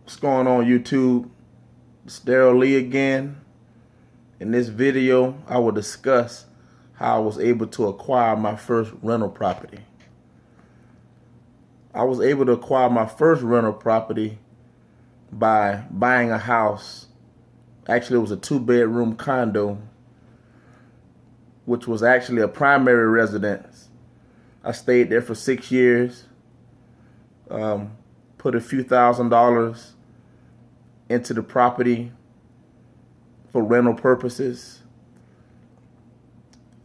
What's going on, YouTube? It's Daryl Lee again. In this video, I will discuss how I was able to acquire my first rental property. I was able to acquire my first rental property by buying a house. Actually, it was a 2-bedroom condo, which was actually a primary residence. I stayed there for 6 years, put a few $1,000s into the property for rental purposes.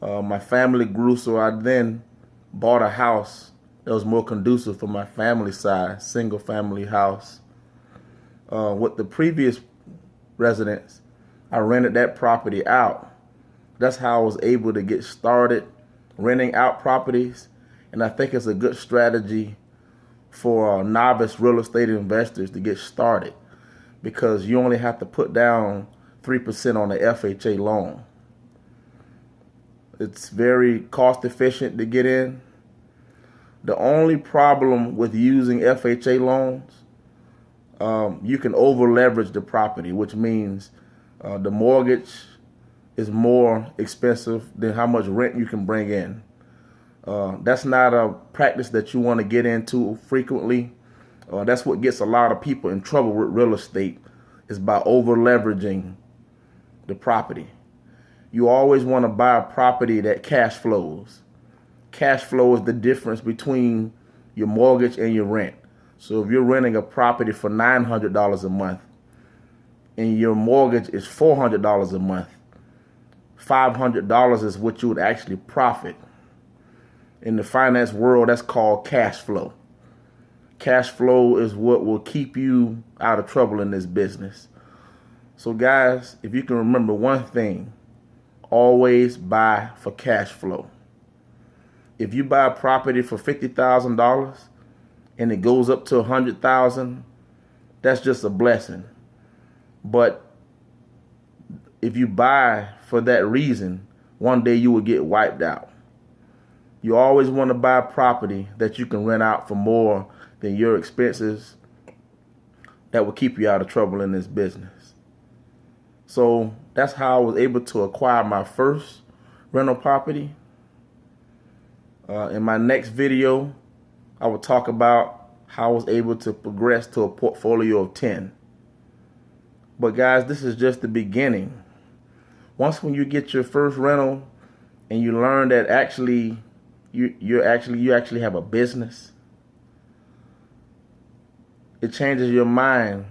My family grew, so I then bought a house that was more conducive for my family size, single family house. With the previous residence, I rented that property out. That's how I was able to get started renting out properties, and I think it's a good strategy for novice real estate investors to get started, because you only have to put down 3% on the FHA loan. It's very cost efficient to get in. The only problem with using FHA loans, you can over leverage the property, which means the mortgage is more expensive than how much rent you can bring in. That's not a practice that you want to get into frequently. That's what gets a lot of people in trouble with real estate, is by over leveraging the property. You always want to buy a property that cash flows. Cash flow is the difference between your mortgage and your rent. So if you're renting a property for $900 a month and your mortgage is $400 a month, $500 is what you would actually profit. In the finance world, that's called cash flow. Cash flow is what will keep you out of trouble in this business. So guys, if you can remember one thing, always buy for cash flow. If you buy a property for $50,000 and it goes up to $100,000, that's just a blessing. But if you buy for that reason, one day you will get wiped out. You always want to buy a property that you can rent out for more than your expenses. That will keep you out of trouble in this business. So that's how I was able to acquire my first rental property. In my next video, I will talk about how I was able to progress to a portfolio of 10. But guys, this is just the beginning. When you get your first rental and you learn that actually you actually have a business, it changes your mind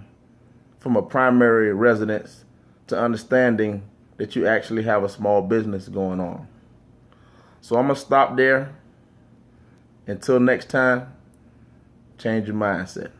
from a primary residence to understanding that you actually have a small business going on. So I'm going to stop there. Until next time, change your mindset.